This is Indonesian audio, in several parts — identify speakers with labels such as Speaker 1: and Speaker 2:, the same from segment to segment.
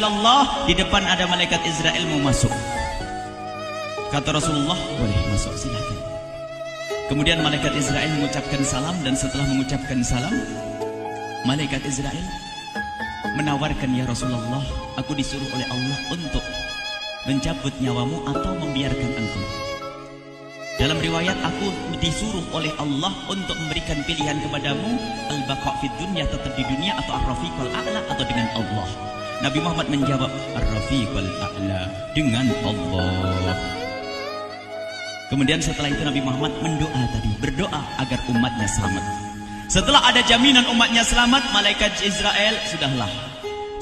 Speaker 1: Allah, di depan ada malaikat Israel mau masuk. Kata Rasulullah, boleh masuk, silakan. Kemudian malaikat Israel mengucapkan salam, dan setelah mengucapkan salam, malaikat Israel menawarkan, ya Rasulullah, aku disuruh oleh Allah untuk mencabut nyawamu atau membiarkan engkau. Dalam riwayat, aku disuruh oleh Allah untuk memberikan pilihan kepadamu, al-baqa' fid dunya, tetap di dunia, atau ar-rafiqul a'la, atau dengan Allah. Nabi Muhammad menjawab, ar-rafiqul a'la, dengan Allah. Kemudian setelah itu Nabi Muhammad berdoa agar umatnya selamat. Setelah ada jaminan umatnya selamat, malaikat Israel, sudahlah,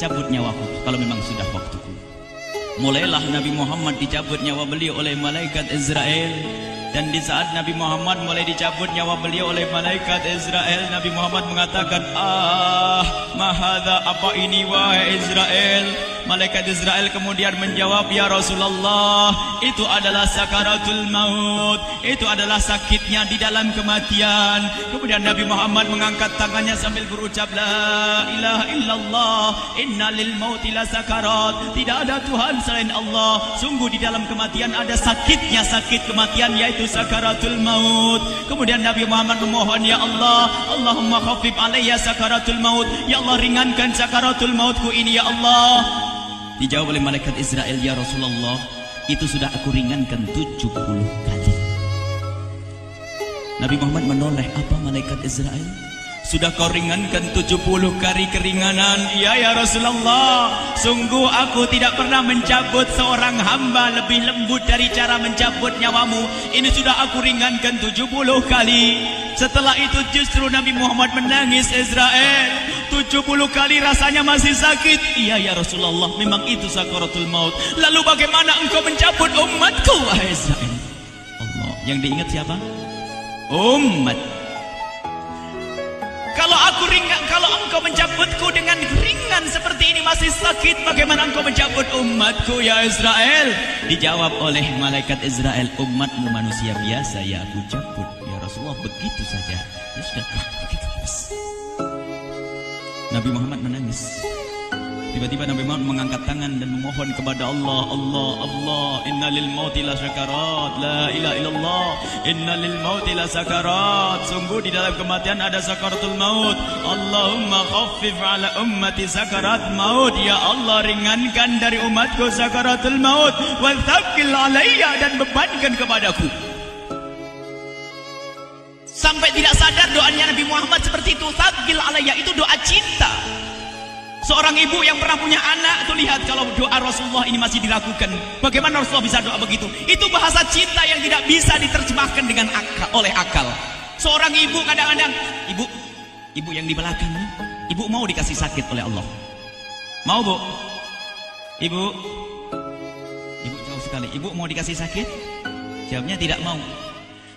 Speaker 1: cabut nyawaku kalau memang sudah waktuku. Mulailah Nabi Muhammad dicabut nyawa beliau oleh malaikat Israel. Dan di saat Nabi Muhammad mulai dicabut nyawa beliau oleh malaikat Israel, Nabi Muhammad mengatakan, mahadha, apa ini wahai Israel? Malaikat Israel kemudian menjawab, ya Rasulullah, itu adalah sakaratul maut, itu adalah sakitnya di dalam kematian. Kemudian Nabi Muhammad mengangkat tangannya sambil berucap, la ilaha illallah, inna lil mauti la sakarat, tidak ada Tuhan selain Allah, sungguh di dalam kematian ada sakitnya, sakit kematian, yaitu sakaratul maut. Kemudian Nabi Muhammad memohon, ya Allah, Allahumma khafif alayya sakaratul maut, ya Allah, ringankan sakaratul mautku ini, ya Allah. Dijawab oleh malaikat Israel, ya Rasulullah, itu sudah aku ringankan 70 kali. Nabi Muhammad menoleh, apa malaikat Israel? Sudah kau ringankan 70 kali keringanan? Iya ya Rasulullah, sungguh aku tidak pernah mencabut seorang hamba lebih lembut dari cara mencabut nyawamu. Ini sudah aku ringankan 70 kali. Setelah itu justru Nabi Muhammad menangis, Israel, 70 kali rasanya masih sakit. Iya ya Rasulullah, memang itu sakaratul maut. Lalu bagaimana engkau mencabut umatku, wahai Israel? Allah, yang diingat siapa? Umat. Kalau engkau mencabutku dengan ringan seperti ini masih sakit, bagaimana engkau mencabut umatku, ya Israel? Dijawab oleh malaikat Israel, umatmu manusia biasa, ya aku cabut. Ya Rasulullah, begitu saja. Ya sudah, begitu. Nabi Muhammad menangis. Tiba-tiba Nabi Muhammad mengangkat tangan dan memohon kepada Allah, Allah, Allah, inna lil mauti la sakarat, la ilaha illallah, inna lil mauti la sakarat, sungguh di dalam kematian ada sakaratul maut. Allahumma khaffif ala ummati sakarat maut, ya Allah, ringankan dari umatku sakaratul maut, wal thaqqil alayya, dan bebankan kepadaku. Sampai tidak sadar doanya Nabi Muhammad seperti itu, thaqqil alayya, itu doa cinta. Seorang ibu yang pernah punya anak, tuh lihat kalau doa Rasulullah ini masih dilakukan. Bagaimana Rasulullah bisa doa begitu? Itu bahasa cinta yang tidak bisa diterjemahkan dengan oleh akal. Seorang ibu kadang-kadang, ibu yang di belakang, ibu mau dikasih sakit oleh Allah? Mau, Bu? Ibu jauh sekali. Ibu mau dikasih sakit? Jawabnya tidak mau.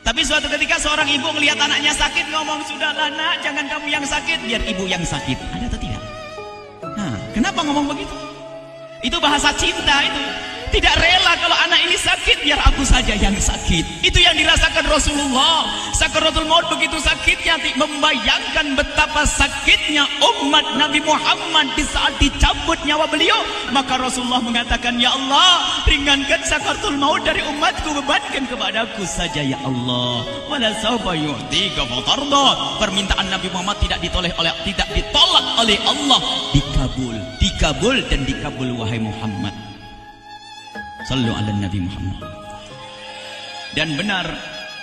Speaker 1: Tapi suatu ketika seorang ibu melihat anaknya sakit, ngomong, sudahlah nak, jangan kamu yang sakit, biar ibu yang sakit. Ada atau tidak? Kenapa ngomong begitu? Itu bahasa cinta itu. Tidak rela kalau anak ini sakit, biar aku saja yang sakit. Itu yang dirasakan Rasulullah. Sakaratul maut begitu sakitnya, membayangkan betapa sakitnya umat Nabi Muhammad di saat dicabut nyawa beliau. Maka Rasulullah mengatakan, ya Allah, ringankan sakaratul maut dari umatku, bebankan kepadaku saja, ya Allah. Wala sawfa yu'tika fatarda. Permintaan Nabi Muhammad tidak ditolak oleh Allah, dikabul dan dikabul, wahai Muhammad. Sallu ala Nabi Muhammad. Dan benar,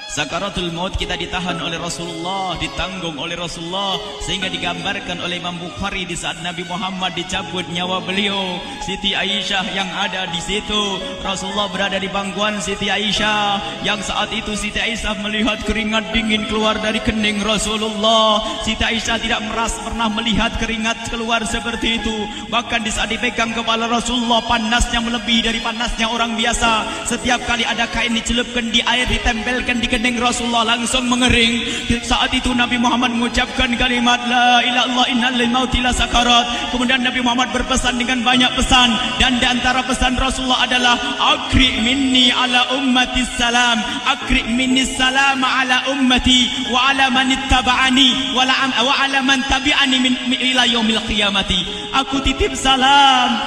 Speaker 1: sakaratul maut kita ditahan oleh Rasulullah, ditanggung oleh Rasulullah, sehingga digambarkan oleh Imam Bukhari di saat Nabi Muhammad dicabut nyawa beliau, Siti Aisyah yang ada di situ. Rasulullah berada di pangkuan Siti Aisyah, yang saat itu Siti Aisyah melihat keringat dingin keluar dari kening Rasulullah. Siti Aisyah tidak pernah melihat keringat keluar seperti itu. Bahkan di saat dipegang kepala Rasulullah, panasnya melebihi dari panasnya orang biasa. Setiap kali ada kain dicelupkan di air, ditempelkan di kening kening Rasulullah langsung mengering. Saat itu Nabi Muhammad mengucapkan kalimat la ilaha illallah innal mauti la sakarat. Kemudian Nabi Muhammad berpesan dengan banyak pesan, dan di antara pesan Rasulullah adalah akri minni ala ummati salam, akri minni salam ala ummati wa ala man ittaba'ani wa ala man tabi'ani min ila yaumil qiyamati. Aku titip salam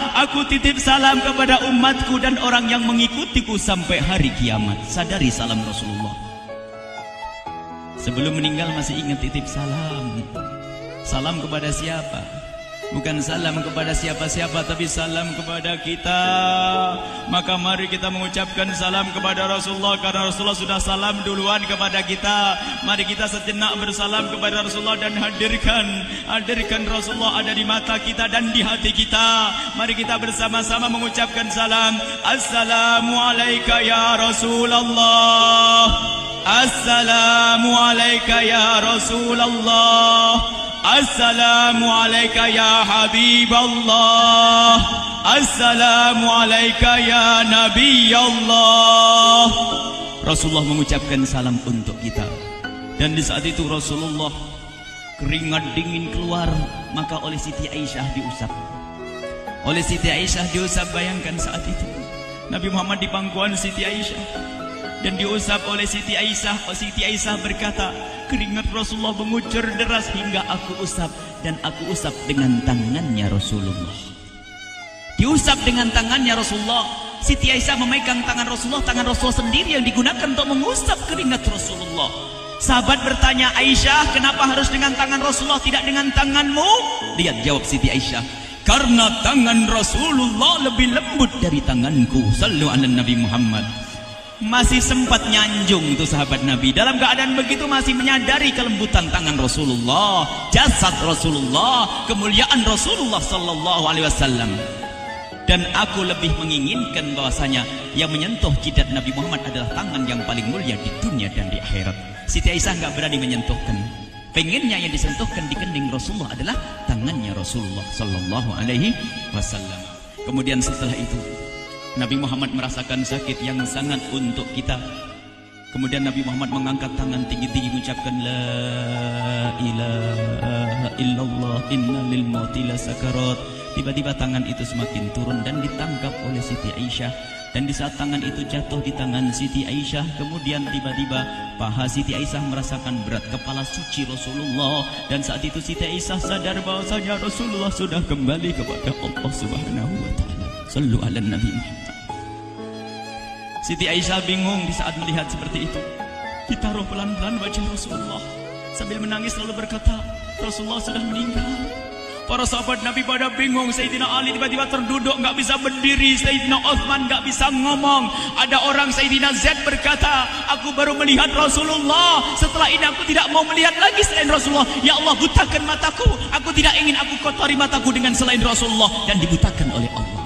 Speaker 1: kepada umatku dan orang yang mengikutiku sampai hari kiamat. Sadari salam Rasulullah. Sebelum meninggal masih ingat titip salam. Salam kepada siapa? Bukan salam kepada siapa-siapa, tapi salam kepada kita. Maka mari kita mengucapkan salam kepada Rasulullah, karena Rasulullah sudah salam duluan kepada kita. Mari kita sejenak bersalam kepada Rasulullah dan hadirkan Rasulullah ada di mata kita dan di hati kita. Mari kita bersama-sama mengucapkan salam. Assalamualaikum ya Rasulullah. Assalamualaikum ya Rasulullah. Assalamualaikum ya Habiballah. Assalamualaikum ya Nabi Allah. Rasulullah mengucapkan salam untuk kita. Dan di saat itu Rasulullah keringat dingin keluar, maka oleh Siti Aisyah diusap. Oleh Siti Aisyah diusap, bayangkan saat itu Nabi Muhammad di pangkuan Siti Aisyah dan diusap oleh Siti Aisyah. Siti Aisyah berkata, keringat Rasulullah mengucur deras hingga aku usap, dan aku usap dengan tangannya Rasulullah. Diusap dengan tangannya Rasulullah. Siti Aisyah memegang tangan Rasulullah sendiri yang digunakan untuk mengusap keringat Rasulullah. Sahabat bertanya, Aisyah, kenapa harus dengan tangan Rasulullah tidak dengan tanganmu? Lihat jawab Siti Aisyah, karena tangan Rasulullah lebih lembut dari tanganku. Sallu ala Nabi Muhammad. Masih sempat nyanjung itu sahabat Nabi. Dalam keadaan begitu masih menyadari kelembutan tangan Rasulullah, jasad Rasulullah, kemuliaan Rasulullah sallallahu alaihi wasallam. Dan aku lebih menginginkan bahwasanya yang menyentuh jidat Nabi Muhammad adalah tangan yang paling mulia di dunia dan di akhirat. Siti Aisyah enggak berani menyentuhkan. Pengennya yang disentuhkan di kening Rasulullah adalah tangannya Rasulullah sallallahu alaihi wasallam. Kemudian setelah itu Nabi Muhammad merasakan sakit yang sangat untuk kita. Kemudian Nabi Muhammad mengangkat tangan tinggi-tinggi mengucapkan la ilaha illallah innal mauti la sakarat. Tiba-tiba tangan itu semakin turun dan ditangkap oleh Siti Aisyah. Dan di saat tangan itu jatuh di tangan Siti Aisyah, kemudian tiba-tiba paha Siti Aisyah merasakan berat kepala suci Rasulullah. Dan saat itu Siti Aisyah sadar bahwasanya Rasulullah sudah kembali kepada Allah Subhanahu wa taala. Sallu ala Nabi Muhammad. Siti Aisyah bingung di saat melihat seperti itu. Ditaruh pelan-pelan wajah Rasulullah, sambil menangis lalu berkata, Rasulullah sudah meninggal. Para sahabat Nabi pada bingung. Sayyidina Ali tiba-tiba terduduk, nggak bisa berdiri. Sayyidina Uthman nggak bisa ngomong. Ada orang, Sayyidina Zaid berkata, aku baru melihat Rasulullah. Setelah ini aku tidak mau melihat lagi selain Rasulullah. Ya Allah, butakan mataku. Aku tidak ingin aku kotori mataku dengan selain Rasulullah. Dan dibutakan oleh Allah.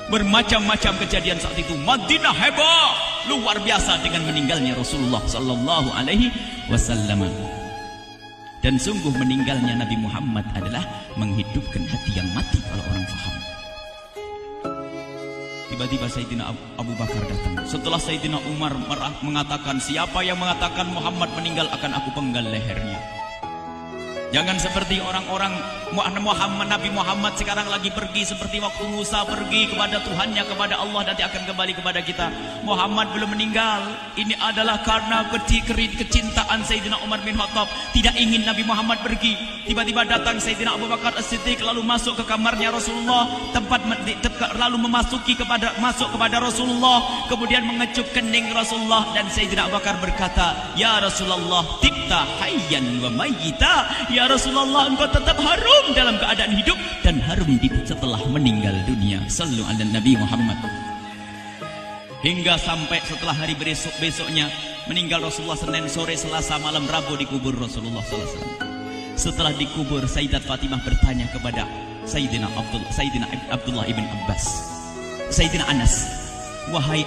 Speaker 1: Bermacam-macam kejadian saat itu. Madinah heboh, luar biasa dengan meninggalnya Rasulullah sallallahu alaihi wasallam. Dan sungguh meninggalnya Nabi Muhammad adalah menghidupkan hati yang mati kalau orang paham. Tiba-tiba Sayyidina Abu Bakar datang. Setelah Sayyidina Umar mengatakan, siapa yang mengatakan Muhammad meninggal akan aku penggal lehernya. Jangan seperti orang-orang Nabi Muhammad sekarang lagi pergi seperti waktu Musa pergi kepada Tuhannya, kepada Allah, nanti akan kembali kepada kita. Muhammad belum meninggal. Ini adalah karena kecintaan Sayyidina Umar bin Khattab, tidak ingin Nabi Muhammad pergi. Tiba-tiba datang Sayyidina Abu Bakar As-Siddiq lalu masuk ke kamarnya Rasulullah, lalu masuk kepada Rasulullah, kemudian mengecup kening Rasulullah. Dan Sayyidina Abu Bakar berkata, ya Rasulullah, tibta hayyan wa mayyita. Ya Rasulullah, engkau tetap harum dalam keadaan hidup dan harum setelah meninggal dunia. Sallu ala Nabi Muhammad. Hingga sampai setelah hari besoknya meninggal Rasulullah, Senin sore, Selasa malam, Rabu dikubur Rasulullah sallallahu alaihi wasallam. Setelah dikubur, Sayyidat Fatimah bertanya kepada Sayyidina Abdullah ibn Abbas, Sayyidina Anas, wahai